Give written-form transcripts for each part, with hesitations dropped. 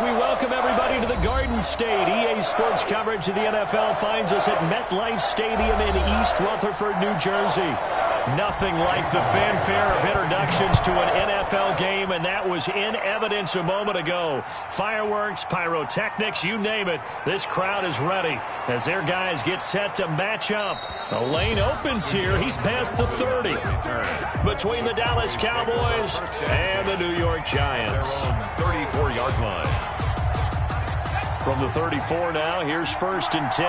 We welcome everybody to the Garden State. EA Sports coverage of the NFL finds us at MetLife Stadium in East Rutherford, New Jersey. Nothing like the fanfare of introductions to an NFL game, and that was in evidence a moment ago. Fireworks, pyrotechnics, you name it. This crowd is ready as their guys get set to match up. The lane opens here. He's past the 30 between the Dallas Cowboys and the New York Giants. 34-yard line. From the 34 now, here's 1st and 10.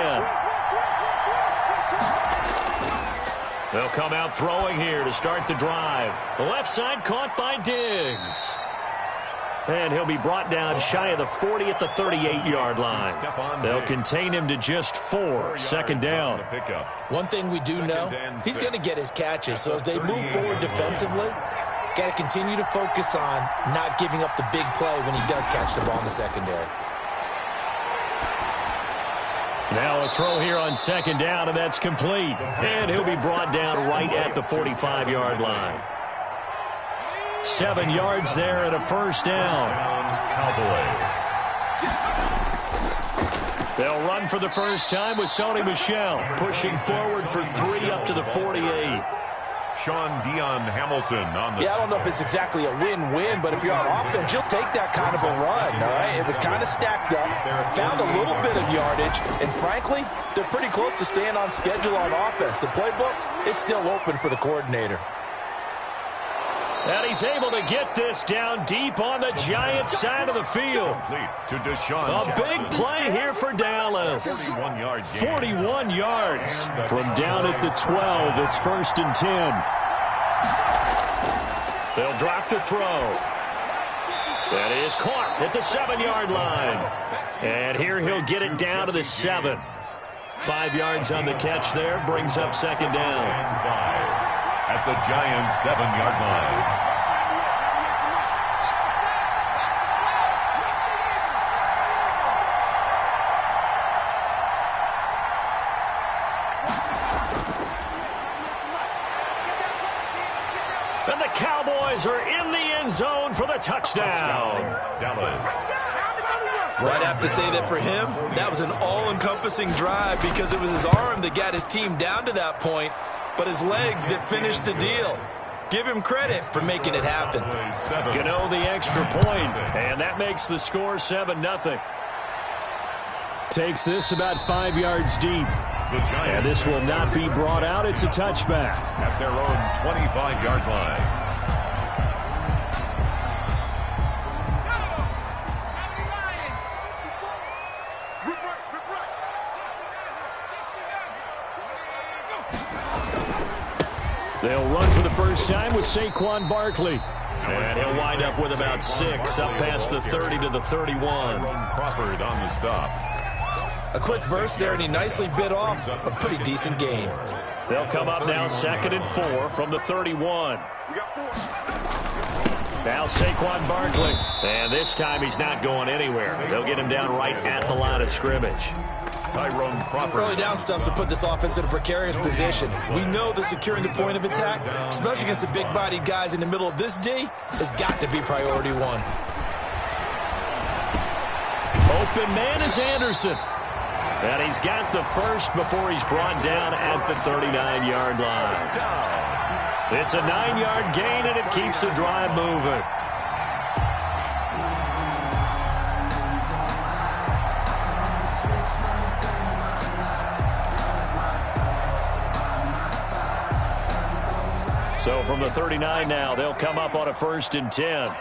They'll come out throwing here to start the drive. The left side caught by Diggs. And he'll be brought down shy of the 40 at the 38-yard line. They'll contain him to just 4. 2nd down. One thing we do know, he's going to get his catches. So as they move forward defensively, got to continue to focus on not giving up the big play when he does catch the ball in the secondary. Now a throw here on 2nd down, and that's complete. And he'll be brought down right at the 45-yard line. 7 yards there and a 1st down. Cowboys. They'll run for the first time with Sony Michel, pushing forward for 3 up to the 48. Sean Dion Hamilton on the... Yeah, I don't know if it's exactly a win-win, but if you're on offense, you'll take that kind of a run, all right? It was kind of stacked up, found a little bit of yardage, and frankly, they're pretty close to staying on schedule on offense. The playbook is still open for the coordinator. And he's able to get this down deep on the Giants side of the field. To Deshaun A big play here for Dallas. 41 yards. From down at the 12, it's 1st and 10. They'll drop the throw. That is caught at the 7-yard line. And here he'll get it down to the 7. 5 yards on the catch there, brings up 2nd down. At the Giants' 7-yard line. And the Cowboys are in the end zone for the touchdown. Dallas. Well, I'd have to say that for him, that was an all-encompassing drive because it was his arm that got his team down to that point, but his legs that finished the deal. Give him credit for making it happen. Gano the extra point, and that makes the score 7-0. Takes this about 5 yards deep. And this will not be brought out. It's a touchback. At their own 25-yard line. They'll run for the first time with Saquon Barkley. And he'll wind up with about 6, up past the 30 to the 31. Crawford on the stop. A quick burst there, and he nicely bit off a pretty decent gain. They'll come up now 2nd and 4 from the 31. Now Saquon Barkley. And this time he's not going anywhere. They'll get him down right at the line of scrimmage. Tyrone Crawford. Early down stuff to put this offense in a precarious position. We know that securing the point of attack, especially against the big-bodied guys in the middle of this D, has got to be priority 1. Open man is Anderson. And he's got the first before he's brought down at the 39-yard line. It's a 9-yard gain, and it keeps the drive moving. So from the 39 now, they'll come up on a 1st and 10.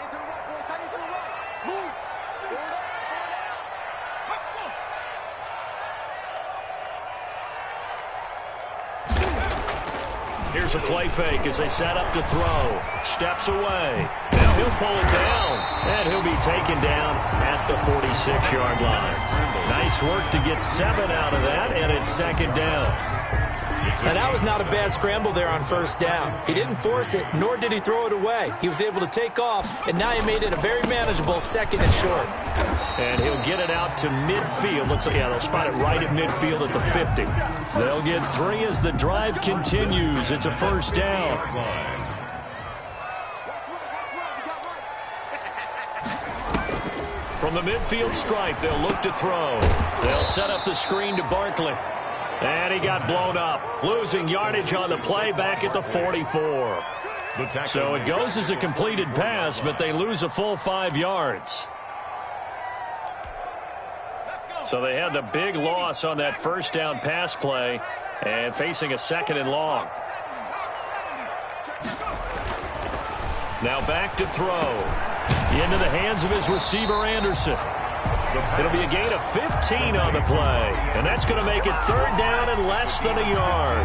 Here's a play fake as they set up to throw. Steps away. Now he'll pull it down. And he'll be taken down at the 46-yard line. Nice work to get 7 out of that, and it's 2nd down. And that was not a bad scramble there on 1st down. He didn't force it, nor did he throw it away. He was able to take off, and now he made it a very manageable 2nd and short. And he'll get it out to midfield. They'll spot it right at midfield at the 50. They'll get 3 as the drive continues. It's a 1st down. From the midfield stripe, they'll look to throw. They'll set up the screen to Barkley. And he got blown up, losing yardage on the play back at the 44. So it goes as a completed pass, but they lose a full 5 yards. So they had the big loss on that first down pass play and facing a 2nd and long. Now back to throw. Into the hands of his receiver, Anderson. It'll be a gain of 15 on the play. And that's going to make it 3rd down and less than a yard.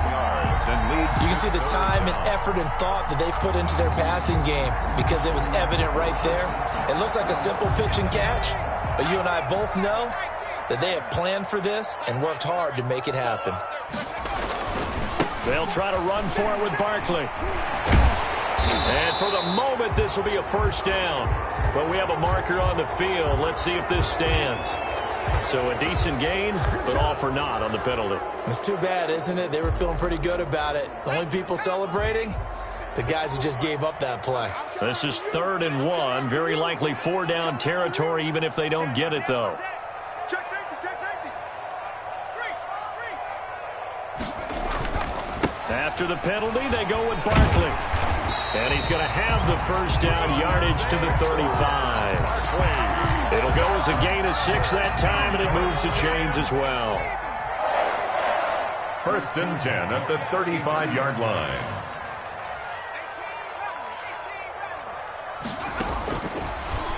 You can see the time and effort and thought that they put into their passing game because it was evident right there. It looks like a simple pitch and catch, but you and I both know that they have planned for this and worked hard to make it happen. They'll try to run for it with Barkley. And for the moment, this will be a 1st down. But we have a marker on the field. Let's see if this stands. So a decent gain, but all for naught on the penalty. It's too bad, isn't it? They were feeling pretty good about it. The only people celebrating, the guys who just gave up that play. This is 3rd and 1. Very likely 4-down territory, even if they don't get it, though. Check safety, check safety. After the penalty, they go with Barkley. And he's going to have the 1st down yardage to the 35. It'll go as a gain of 6 that time, and it moves the chains as well. 1st and 10 at the 35-yard line.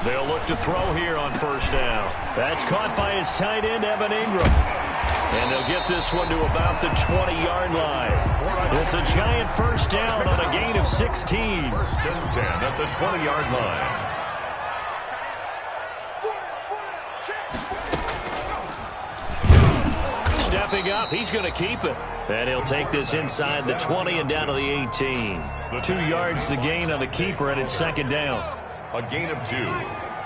They'll look to throw here on 1st down. That's caught by his tight end, Evan Ingram. And they'll get this one to about the 20-yard line. It's a giant 1st down on a gain of 16. 1st and 10 at the 20-yard line. Stepping up, he's going to keep it. And he'll take this inside the 20 and down to the 18. 2 yards the gain on the keeper, and it's 2nd down. A gain of 2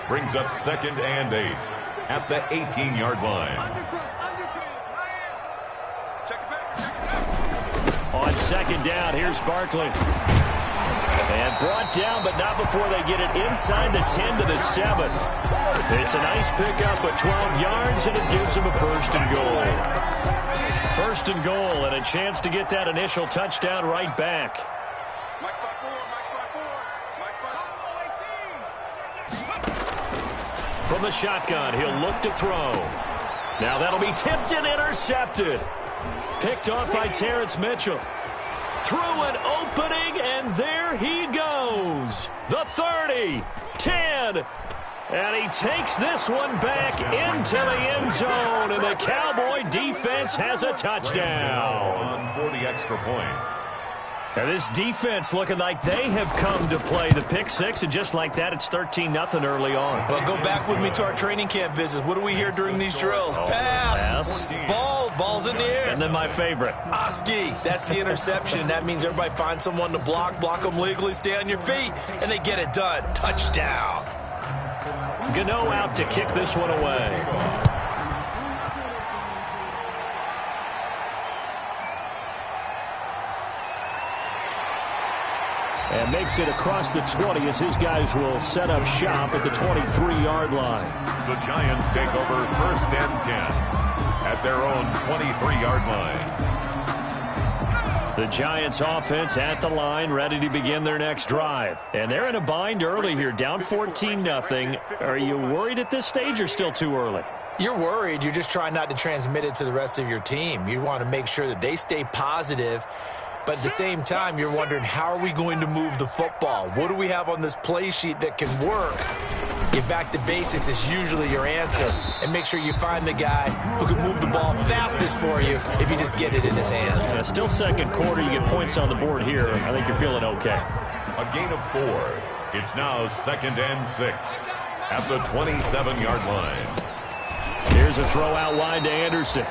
brings up 2nd and 8 at the 18-yard line. On 2nd down, here's Barkley. And brought down, but not before they get it inside the 10 to the 7. It's a nice pickup of 12 yards, and it gives them a 1st and goal. 1st and goal, and a chance to get that initial touchdown right back. From the shotgun, he'll look to throw. Now that'll be tipped and intercepted. Picked off by Terrence Mitchell. Through an opening, and there he goes. The 30, 10, and he takes this one back into the end zone, and the Cowboy defense has a touchdown. For the extra point. And this defense looking like they have come to play. The pick 6, and just like that, it's 13-0 early on. Well, go back with me to our training camp visits. What do we hear during these drills? Pass. Ball's in the air. And then my favorite. Oski, that's the interception. That means everybody finds someone to block them legally, stay on your feet, and they get it done. Touchdown. Gano out to kick this one away. And makes it across the 20 as his guys will set up shop at the 23-yard line. The Giants take over 1st and 10 at their own 23-yard line. The Giants offense at the line, ready to begin their next drive. And they're in a bind early here, down 14-0. Are you worried at this stage or still too early? You're worried. You're just trying not to transmit it to the rest of your team. You want to make sure that they stay positive. But at the same time, you're wondering, how are we going to move the football? What do we have on this play sheet that can work? Get back to basics is usually your answer. And make sure you find the guy who can move the ball fastest for you if you just get it in his hands. Yeah, still 2nd quarter. You get points on the board here. I think you're feeling okay. A gain of 4. It's now 2nd and 6 at the 27-yard line. Here's a throw out wide to Anderson.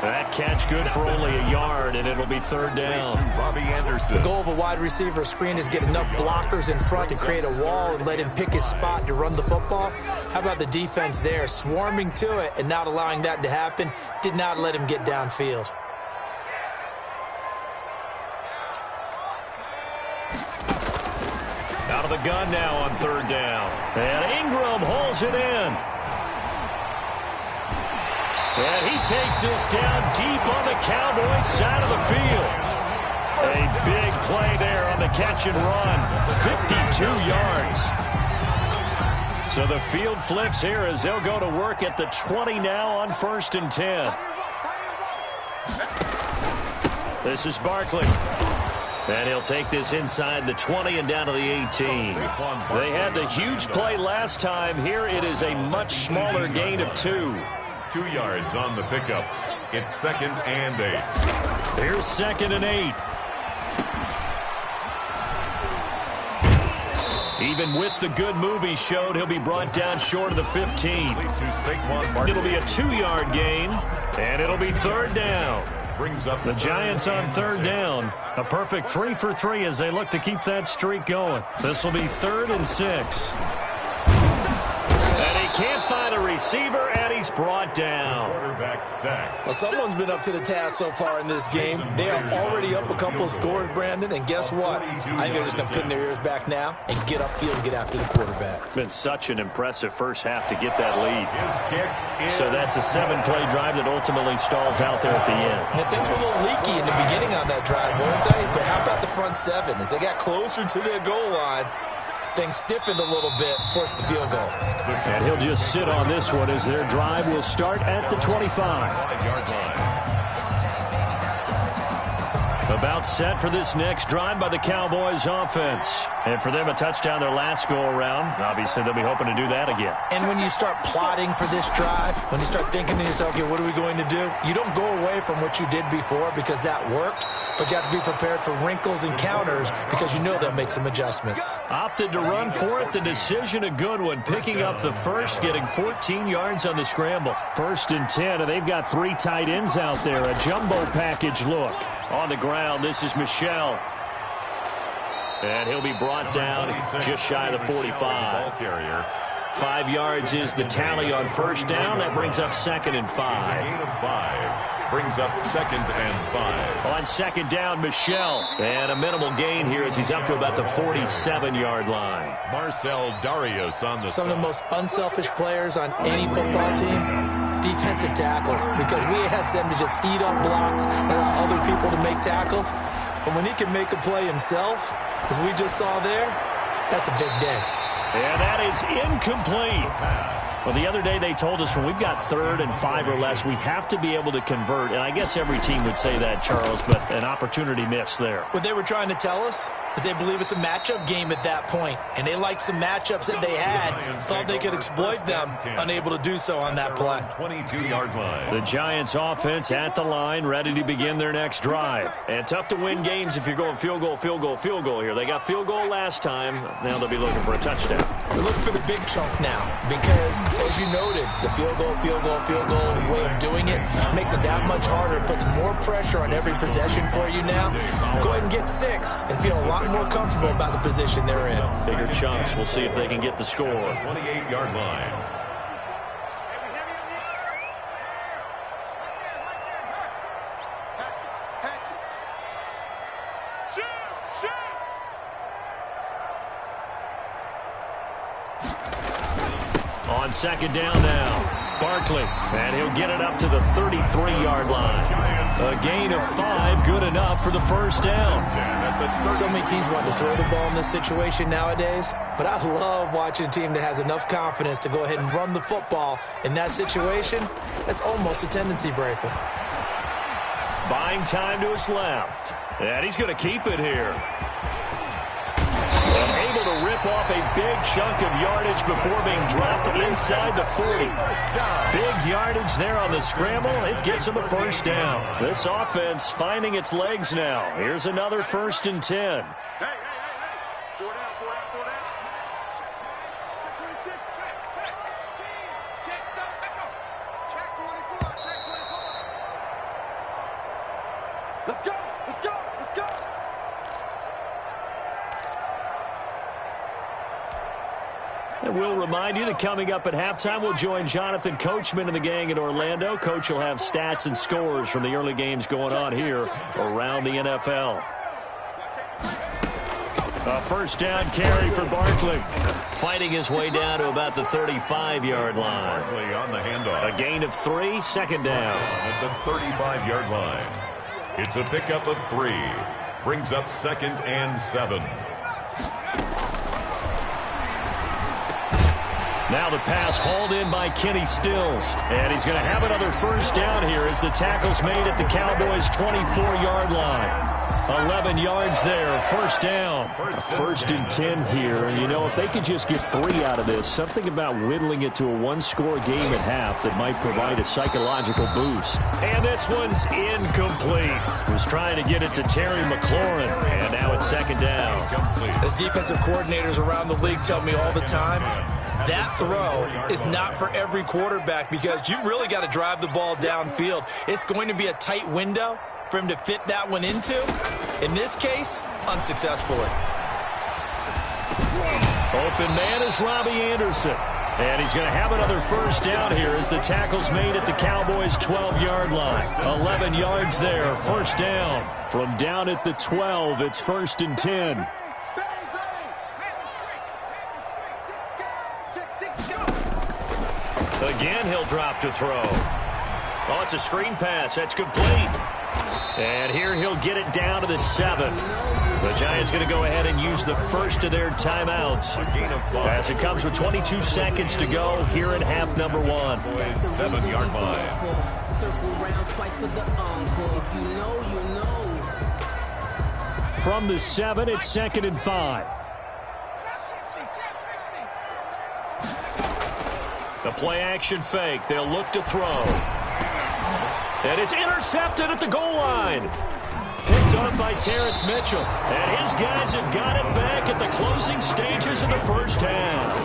That catch good for only a yard, and it'll be 3rd down. Robbie Anderson. The goal of a wide receiver screen is get enough blockers in front to create a wall and let him pick his spot to run the football. How about the defense there, swarming to it and not allowing that to happen? Did not let him get downfield. Out of the gun now on third down. And Ingram holds it in. And he takes this down deep on the Cowboys side of the field. A big play there on the catch and run. 52 yards. So the field flips here as they'll go to work at the 20 now on 1st and 10. This is Barkley. And he'll take this inside the 20 and down to the 18. They had the huge play last time. Here it is a much smaller gain of 2. 2 yards on the pickup. It's 2nd and 8. Here's 2nd and 8. Even with the good move he showed, he'll be brought down short of the 15. It'll be a 2-yard gain, and it'll be 3rd down. Brings up the Giants on 3rd down. A perfect 3 for 3 as they look to keep that streak going. This will be 3rd and 6. And he can't find a receiver, and he's brought down. Quarterback sack. Well, someone's been up to the task so far in this game. They are already up a couple of scores, Brandon, and guess what? I think they're just going to pin their ears back now and get upfield and get after the quarterback. Been such an impressive first half to get that lead. So that's a 7-play drive that ultimately stalls out there at the end. And things were a little leaky in the beginning on that drive, weren't they? But how about the front 7? As they got closer to their goal line, things stiffened a little bit, forced the field goal. And he'll just sit on this one as their drive will start at the 25-yard line. About set for this next drive by the Cowboys offense. And for them, a touchdown their last go-around. Obviously, they'll be hoping to do that again. And when you start plotting for this drive, when you start thinking to yourself, okay, what are we going to do? You don't go away from what you did before because that worked, but you have to be prepared for wrinkles and counters because you know they'll make some adjustments. Opted to run for it. The decision a good one. Picking up the first, getting 14 yards on the scramble. 1st and 10, and they've got 3 tight ends out there. A jumbo package look. On the ground, this is Michel. And he'll be brought down just shy of the 45. 5 yards is the tally on 1st down. That brings up 2nd and 5. Gain of 5 brings up 2nd and 5. On 2nd down, Michel. And a minimal gain here as he's up to about the 47-yard line. Marcel Darius on the Some of the most unselfish players on any football team. Defensive tackles, because we ask them to just eat up blocks and allow other people to make tackles. But when he can make a play himself, as we just saw there, that's a big day. And that is incomplete. Well, the other day they told us when we've got 3rd and 5 or less, we have to be able to convert. And I guess every team would say that, Charles, but an opportunity missed there. What they were trying to tell us is they believe it's a matchup game at that point. And they liked some matchups that they had, thought they could exploit them, unable to do so on that play. 22-yard line. The Giants offense at the line, ready to begin their next drive. And tough to win games if you're going field goal, field goal, field goal here. They got field goal last time. Now they'll be looking for a touchdown. They're looking for the big chunk now because, as you noted, the field goal, way of doing it makes it that much harder. It puts more pressure on every possession for you now. Go ahead and get 6 and feel a lot more comfortable about the position they're in. Bigger chunks. We'll see if they can get the score. 28-yard line. On 2nd down now, Barkley, and he'll get it up to the 33-yard line. A gain of 5, good enough for the 1st down. So many teams want to throw the ball in this situation nowadays, but I love watching a team that has enough confidence to go ahead and run the football in that situation. That's almost a tendency breaker. Buying time to his left, and he's going to keep it here. Able to rip off a big chunk of yardage before being dropped inside the 40. Big yardage there on the scramble. It gets him a 1st down. This offense finding its legs now. Here's another 1st and 10. Hey. 4 down. Check 24. Let's go. And we'll remind you that coming up at halftime, we'll join Jonathan Coachman and the gang in Orlando. Coach will have stats and scores from the early games going on here around the NFL. A first down carry for Barkley. Fighting his way down to about the 35-yard line. Barkley on the handoff. A gain of 3, second down. At the 35-yard line. It's a pickup of 3. Brings up 2nd and 7. Now the pass hauled in by Kenny Stills. And he's going to have another first down here as the tackle's made at the Cowboys' 24-yard line. 11 yards there, first down. First and 10 here. And, you know, if they could just get 3 out of this, something about whittling it to a one-score game at half that might provide a psychological boost. And this one's incomplete. Was trying to get it to Terry McLaurin. And now it's second down. As defensive coordinators around the league tell me all the time, that throw is not for every quarterback because you've really got to drive the ball downfield. It's going to be a tight window for him to fit that one into. In this case, unsuccessfully. Open man is Robbie Anderson. And he's going to have another first down here as the tackle's made at the Cowboys' 12-yard line. 11 yards there, first down. From down at the 12, it's first and 10. Again, he'll drop to throw. Oh, it's a screen pass. That's complete. And here he'll get it down to the 7. The Giants going to go ahead and use the first of their timeouts as it comes with 22 seconds to go here in half number 1. 7-yard line. From the 7, it's 2nd and 5. The play action fake. They'll look to throw. And it's intercepted at the goal line. Picked up by Terrence Mitchell. And his guys have got it back at the closing stages of the first half.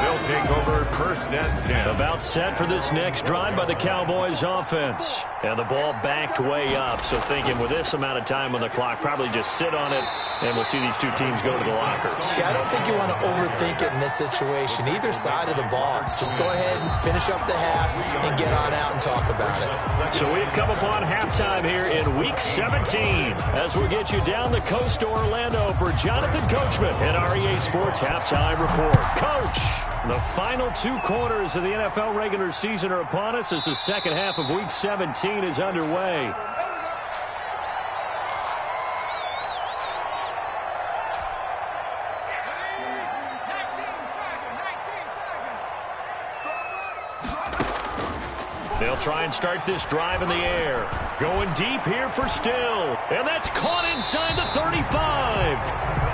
They'll take over first and 10. About set for this next drive by the Cowboys offense. And the ball backed way up. So thinking with this amount of time on the clock, probably just sit on it. And we'll see these two teams go to the lockers. Yeah, I don't think you want to overthink it in this situation. Either side of the ball. Just go ahead and finish up the half and get on out and talk about it. So we've come upon halftime here in Week 17 as we'll get you down the coast to Orlando for Jonathan Coachman and REA Sports Halftime Report. Coach, the final 2 quarters of the NFL regular season are upon us as the second half of Week 17 is underway. They'll try and start this drive in the air. Going deep here for Still. And that's caught inside the 35.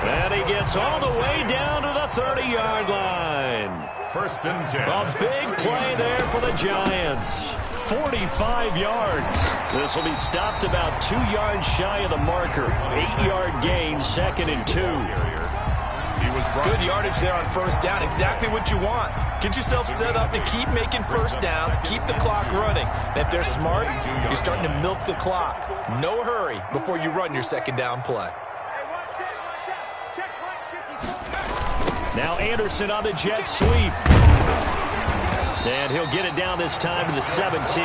And he gets all the way down to the 30-yard line. First and 10. A big play there for the Giants. 45 yards. This will be stopped about 2 yards shy of the marker. 8-yard gain, 2nd and 2. Good yardage there on first down. Exactly what you want. Get yourself set up to keep making first downs, keep the clock running. And if they're smart, you're starting to milk the clock. No hurry before you run your second down play. Now Anderson on the jet sweep. And he'll get it down this time to the 17.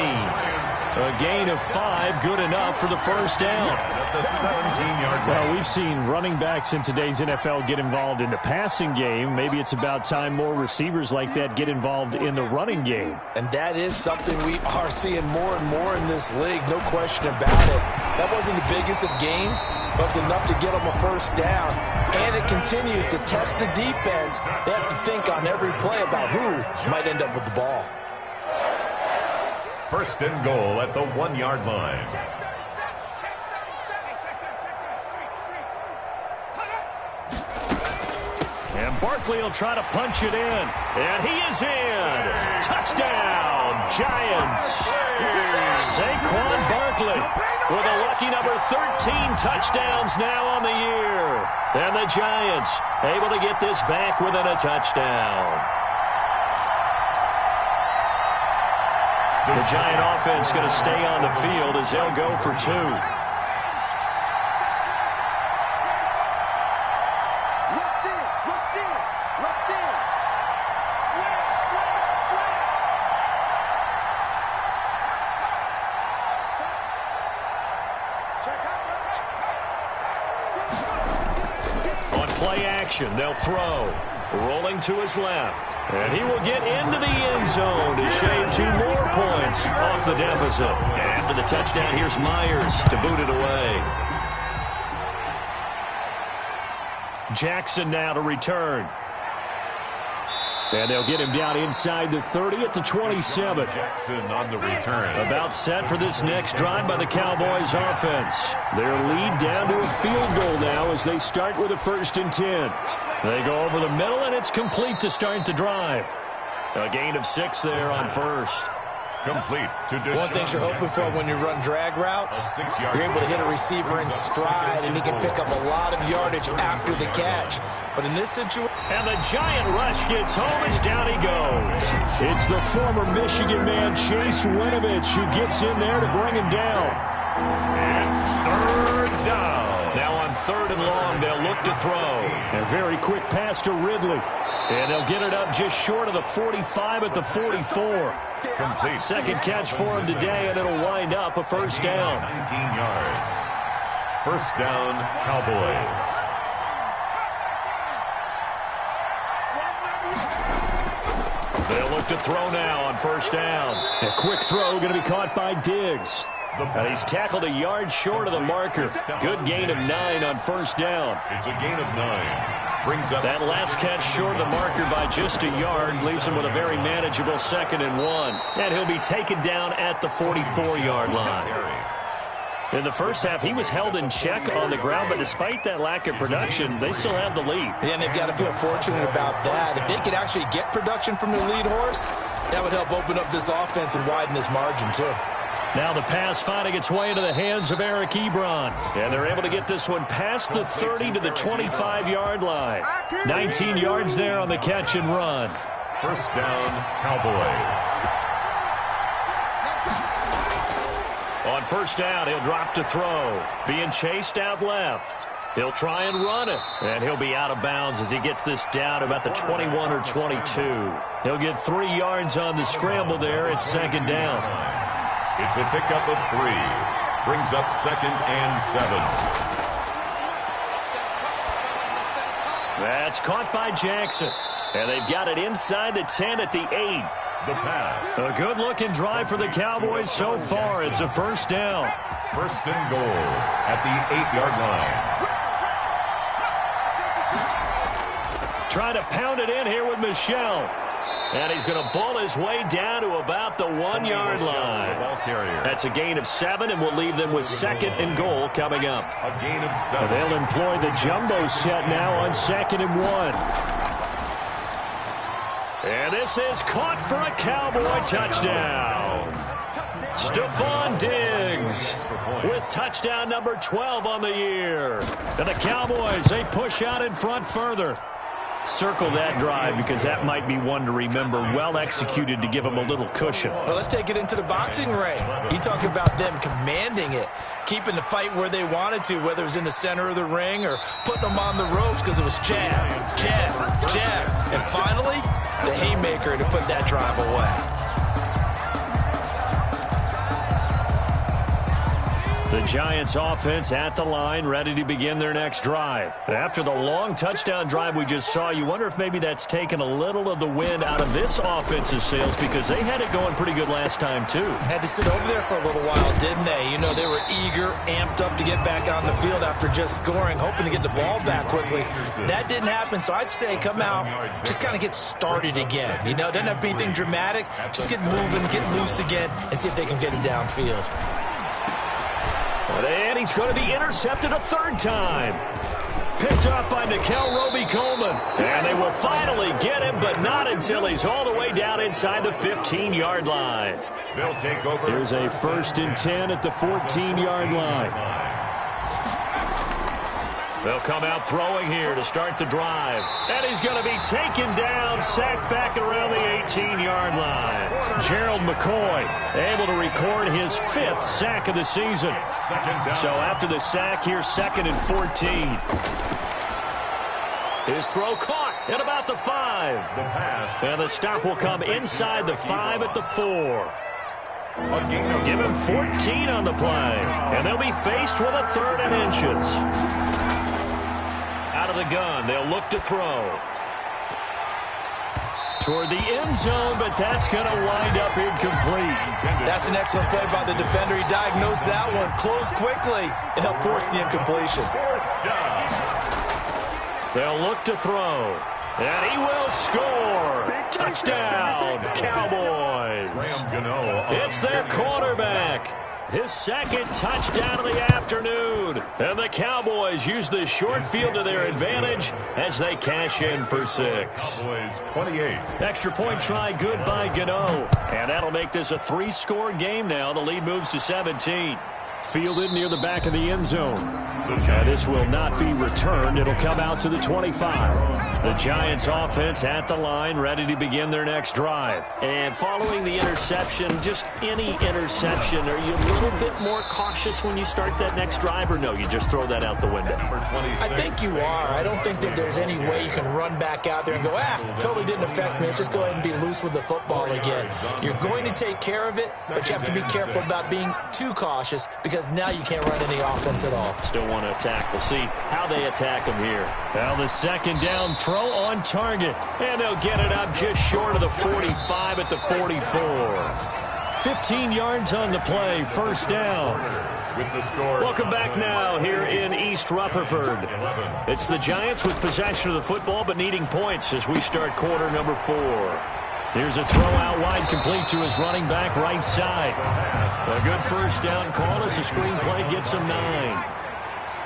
A gain of 5, good enough for the first down. At the 17-yard line. Well, we've seen running backs in today's NFL get involved in the passing game. Maybe it's about time more receivers like that get involved in the running game. And that is something we are seeing more and more in this league, no question about it. That wasn't the biggest of gains, but it's enough to get them a first down. And it continues to test the defense. They have to think on every play about who might end up with the ball. First and goal at the 1-yard line. And Barkley will try to punch it in. And he is in. Touchdown, Giants. Saquon Barkley with a lucky number 13 touchdowns now on the year. And the Giants able to get this back within a touchdown. The Giant offense going to stay on the field as they'll go for 2. action. They'll throw. Rolling to his left. And he will get into the end zone to shave 2 more points off the deficit. After the touchdown, here's Myers to boot it away. Jackson now to return. And they'll get him down inside the 30 at the 27. Jackson on the return. About set for this next drive by the Cowboys offense. Their lead down to a field goal now as they start with a 1st and 10. They go over the middle, and it's complete to start the drive. A gain of 6 there on first. Complete to Deshaun. One thing you're hoping for when you run drag routes, you're able to hit a receiver in stride, and he can pick up a lot of yardage after the catch. But in this situation... And the giant rush gets home as down he goes. It's the former Michigan man, Chase Winovich, who gets in there to bring him down. It's 3rd down. Now on 3rd and long, they'll look to throw. A very quick pass to Ridley. And they'll get it up just short of the 45 at the 44. Complete. Second catch for him today, and it'll wind up a 1st down. 19 yards. 1st down, Cowboys. They'll look to throw now on 1st down. A quick throw going to be caught by Diggs. And he's tackled a yard short of the marker. Good gain of 9 on 1st down. It's a gain of 9. Brings up that last catch short of the marker by just a yard leaves him with a very manageable 2nd and 1. And he'll be taken down at the 44-yard line. In the first half, he was held in check on the ground, but despite that lack of production, they still have the lead. Yeah, and they've got to feel fortunate about that. If they could actually get production from their lead horse, that would help open up this offense and widen this margin, too. Now the pass finding its way into the hands of Eric Ebron. And they're able to get this one past the 30 to the 25-yard line. 19 yards there on the catch and run. 1st down, Cowboys. On 1st down, he'll drop to throw. Being chased out left. He'll try and run it. And he'll be out of bounds as he gets this down about the 21 or 22. He'll get 3 yards on the scramble there at 2nd down. It's a pickup of 3. Brings up 2nd and 7. That's caught by Jackson. And they've got it inside the 10 at the 8. The pass. A good-looking drive for the Cowboys so far. It's a 1st down. 1st and goal at the 8-yard line. Trying to pound it in here with Michel. And he's going to bull his way down to about the 1-yard line. That's a gain of 7, and will leave them with 2nd and goal coming up. A gain of 7. They'll employ the jumbo set now on 2nd and 1. And this is caught for a Cowboy touchdown. Stephon Diggs with touchdown number 12 on the year. And the Cowboys, they push out in front further. Circle that drive because that might be one to remember. Well executed to give them a little cushion. Well, let's take it into the boxing ring. You talk about them commanding it, keeping the fight where they wanted to, whether it was in the center of the ring or putting them on the ropes because it was jab, jab, jab. And finally, the haymaker to put that drive away. The Giants offense at the line, ready to begin their next drive. After the long touchdown drive we just saw, you wonder if maybe that's taken a little of the wind out of this offensive sails because they had it going pretty good last time too. Had to sit over there for a little while, didn't they? You know, they were eager, amped up to get back on the field after just scoring, hoping to get the ball back quickly. That didn't happen, so I'd say come out, just kind of get started again. You know, it doesn't have to be anything dramatic. Just get moving, get loose again, and see if they can get it downfield. And he's going to be intercepted a 3rd time. Picked up by Nikel Roby-Coleman. And they will finally get him, but not until he's all the way down inside the 15-yard line. They'll take over. Here's a 1st and 10 at the 14-yard line. They'll come out throwing here to start the drive. And he's going to be taken down, sacked back around the 18-yard line. Gerald McCoy able to record his 5th sack of the season. So after the sack, here's 2nd and 14. His throw caught at about the 5. And the stop will come inside the 5 at the 4. Give him 14 on the play. And they'll be faced with a 3rd and inches. Out of the gun. They'll look to throw. Toward the end zone, but that's going to wind up incomplete. That's an excellent play by the defender. He diagnosed that one, closed quickly, and helped force the incompletion. They'll look to throw. And he will score. Touchdown, Cowboys. It's their quarterback. His second touchdown of the afternoon. And the Cowboys use the short field to their advantage as they cash in for 6. Cowboys 28. Extra point try good by Gano. And that'll make this a 3-score game now. The lead moves to 17. Fielded near the back of the end zone. This will not be returned. It'll come out to the 25. The Giants offense at the line, ready to begin their next drive. And following the interception, just any interception, are you a little bit more cautious when you start that next drive, or no, you just throw that out the window? I think you are. I don't think that there's any way you can run back out there and go, totally didn't affect me. Let's just go ahead and be loose with the football again. You're going to take care of it, but you have to be careful about being too cautious because now you can't run any offense at all. Still want to attack. We'll see how they attack them here. Well, the second down throw on target, and they'll get it up just short of the 45 at the 44. 15 yards on the play, first down. Welcome back now here in East Rutherford. It's the Giants with possession of the football but needing points as we start quarter number 4. Here's a throw out wide, complete to his running back right side. A good first down call as the screenplay gets him 9.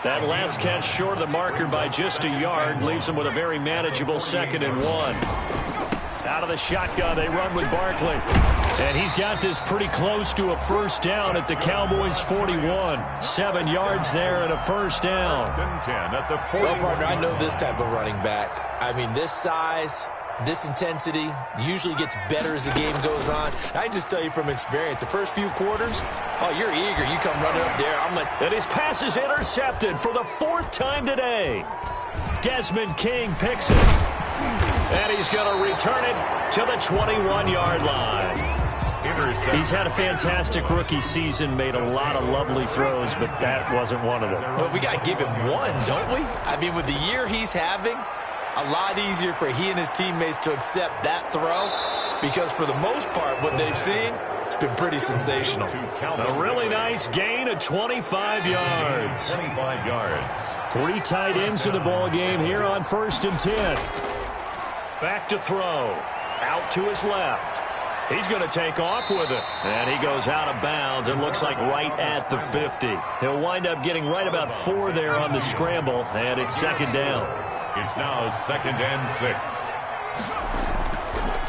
That last catch short of the marker by just a yard leaves him with a very manageable 2nd and 1. Out of the shotgun, they run with Barkley. And he's got this pretty close to a first down at the Cowboys' 41. 7 yards there and a first down. Well, partner, I know this type of running back. I mean, this size, this intensity usually gets better as the game goes on. I can just tell you from experience, the first few quarters, you're eager. You come running up there. And his pass is intercepted for the 4th time today. Desmond King picks it. And he's going to return it to the 21-yard line. He's had a fantastic rookie season, made a lot of lovely throws, but that wasn't one of them. Well, we got to give him one, don't we? I mean, with the year he's having, a lot easier for he and his teammates to accept that throw because for the most part, what they've seen, it's been pretty sensational. A really nice gain of 25 yards. 25 yards. 3 tight ends in the ball game here on 1st and 10. Back to throw. Out to his left. He's going to take off with it. And he goes out of bounds. It looks like right at the 50. He'll wind up getting right about 4 there on the scramble. And it's 2nd down. It's now 2nd and 6.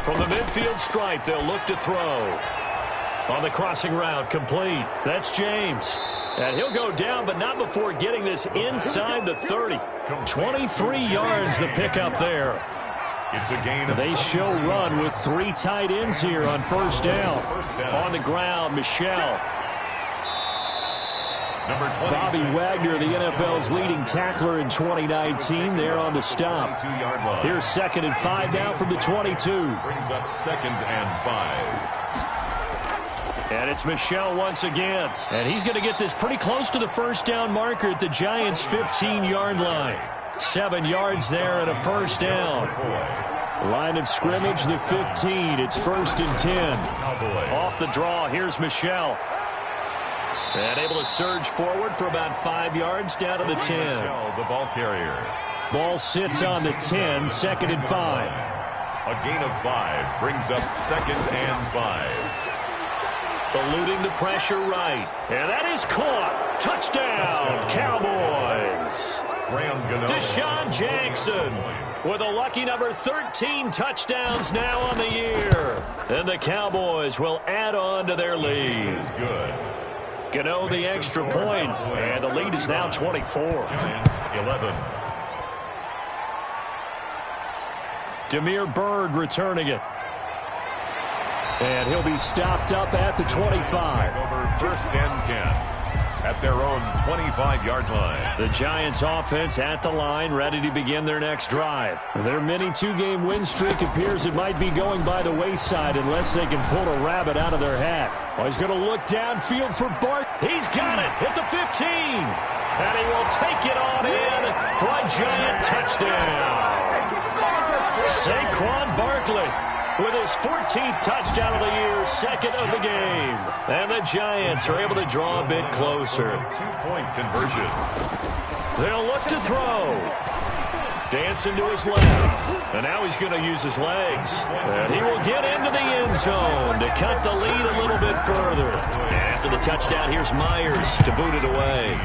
From the midfield stripe, they'll look to throw. On the crossing route, complete. That's James. And he'll go down, but not before getting this inside the 30. 23 yards the pickup there. It's a gain of They show run with 3 tight ends here on first down. On the ground, Michelle. Bobby Wagner, the NFL's leading tackler in 2019, there on the stop. Here's 2nd and 5 now from the 22. Brings up 2nd and 5. And it's Michelle once again. And he's going to get this pretty close to the first down marker at the Giants' 15-yard line. 7 yards there and a first down. Line of scrimmage, the 15. It's 1st and 10. Off the draw, here's Michelle. And able to surge forward for about 5 yards down to the 10. The ball carrier. Ball sits on the 10, 2nd and 5. A gain of 5 brings up 2nd and 5. Eluding the pressure right. And that is caught. Touchdown, Cowboys. Deshaun Jackson with a lucky number 13 touchdowns now on the year. And the Cowboys will add on to their lead. Good. Gano the extra point, and the lead is now 24. Giants 11. Damiere Byrd returning it. And he'll be stopped up at the 25. Over 1st and 10. at their own 25-yard line. The Giants offense at the line, ready to begin their next drive. Their mini two-game win streak appears it might be going by the wayside unless they can pull a rabbit out of their hat. Oh, he's going to look downfield for Bart. He's got it at the 15. And he will take it on in for a Giant touchdown. Saquon Barkley with his 14th touchdown of the year, second of the game. And the Giants are able to draw a bit closer. Two-point conversion. They'll look to throw. Dancing to his left. And now he's going to use his legs. And he will get into the end zone to cut the lead a little bit further. And after the touchdown, here's Myers to boot it away.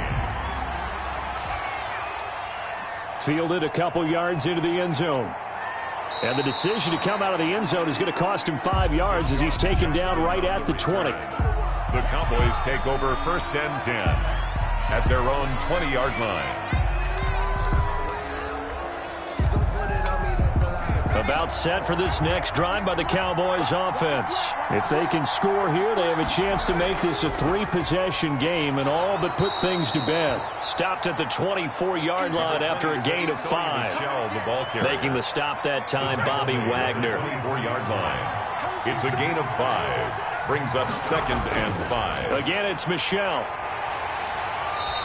Fielded a couple yards into the end zone. And the decision to come out of the end zone is going to cost him 5 yards as he's taken down right at the 20. The Cowboys take over 1st and 10 at their own 20-yard line. About set for this next drive by the Cowboys offense. If they can score here, they have a chance to make this a 3-possession game and all but put things to bed. Stopped at the 24-yard line after a gain of 5. Making the stop that time, Bobby Wagner. 24-yard line. It's a gain of 5. Brings up 2nd and 5. Again, it's Michel.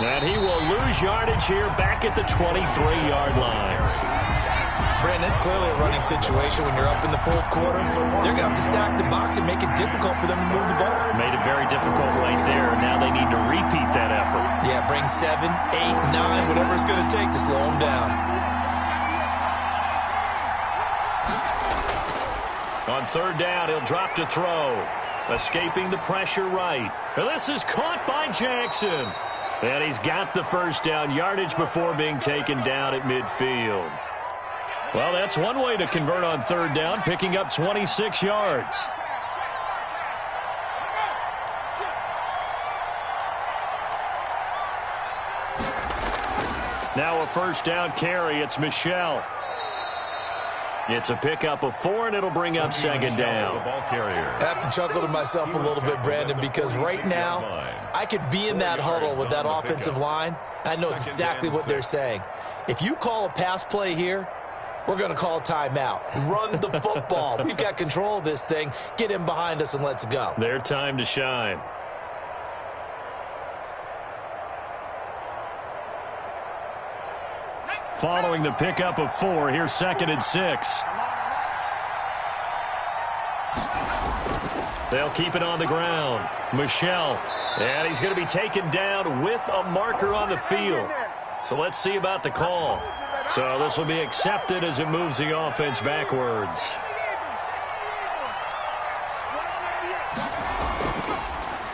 And he will lose yardage here back at the 23-yard line. Brandon, it's clearly a running situation when you're up in the 4th quarter. They're going to have to stack the box and make it difficult for them to move the ball. Made it very difficult right there. Now they need to repeat that effort. Yeah, bring 7, 8, 9, whatever it's going to take to slow them down. On 3rd down, he'll drop to throw. Escaping the pressure right. And this is caught by Jackson. And he's got the 1st down yardage before being taken down at midfield. Well, that's one way to convert on 3rd down, picking up 26 yards. Now a 1st down carry. It's Michel. It's a pickup of 4, and it'll bring up 2nd down. I have to chuckle to myself a little bit, Brandon, because right now I could be in that huddle with that offensive line. I know exactly what they're saying. If you call a pass play here, we're going to call timeout. Run the football. We've got control of this thing. Get him behind us and let's go. Their time to shine. Following the pickup of 4, here's 2nd and 6. They'll keep it on the ground. Michel. And he's going to be taken down with a marker on the field. So let's see about the call. So this will be accepted as it moves the offense backwards.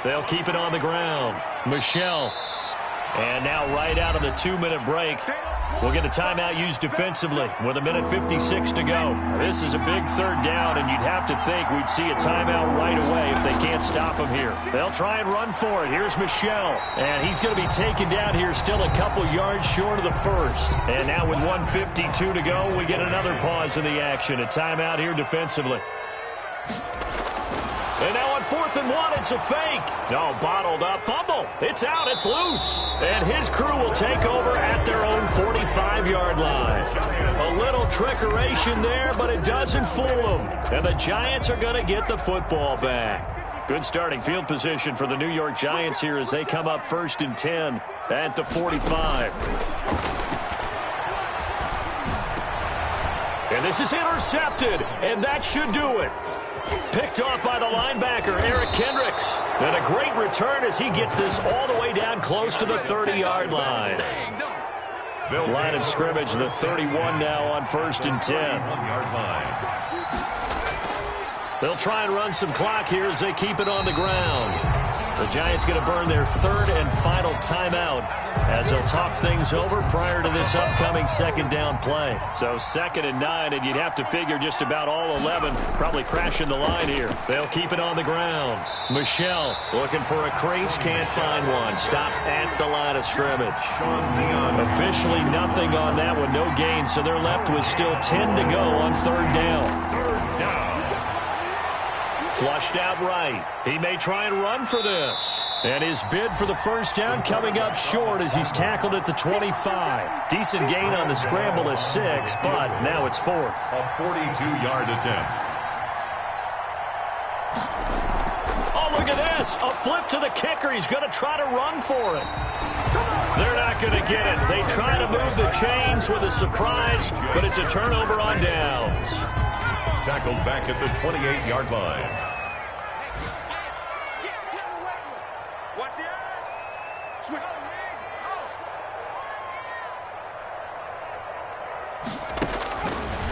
They'll keep it on the ground. Michel. And now right out of the 2-minute break, we'll get a timeout used defensively with 1:56 to go. This is a big 3rd down, and you'd have to think we'd see a timeout right away if they can't stop him here. They'll try and run for it. Here's Michel, and he's going to be taken down here still a couple yards short of the 1st. And now with 1:52 to go, we get another pause in the action. A timeout here defensively. And now on 4th and 1, it's a fake. No, bottled up. Fumble. It's out. It's loose. And his crew will take over at their own 45-yard line. A little trickeration there, but it doesn't fool them. And the Giants are going to get the football back. Good starting field position for the New York Giants here as they come up 1st and 10 at the 45. And this is intercepted, and that should do it. Picked off by the linebacker, Eric Kendricks. And a great return as he gets this all the way down close to the 30-yard line. Line of scrimmage, the 31 now on 1st and 10. They'll try and run some clock here as they keep it on the ground. The Giants going to burn their 3rd and final timeout as they'll talk things over prior to this upcoming 2nd down play. So 2nd and 9, and you'd have to figure just about all 11 probably crashing the line here. They'll keep it on the ground. Michel looking for a crease, can't find one. Stopped at the line of scrimmage. Officially nothing on that one, no gain, so they're left with still 10 to go on 3rd down. Flushed out right. He may try and run for this. And his bid for the first down coming up short as he's tackled at the 25. Decent gain on the scramble is 6, but now it's 4th. A 42-yard attempt. Oh, look at this. A flip to the kicker. He's going to try to run for it. They're not going to get it. They try to move the chains with a surprise, but it's a turnover on downs. Tackled back at the 28-yard line. Watch the eye. Switch.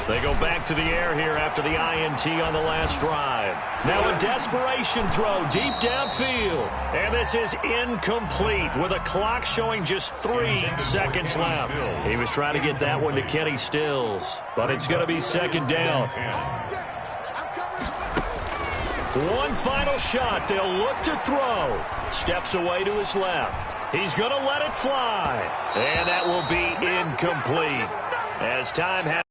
They go back to the air here after the INT on the last drive. Now a desperation throw deep downfield. And this is incomplete with a clock showing just 3 seconds left. He was trying to get that one to Kenny Stills, but it's going to be second down. One final shot. They'll look to throw. Steps away to his left. He's going to let it fly. And that will be incomplete. As time has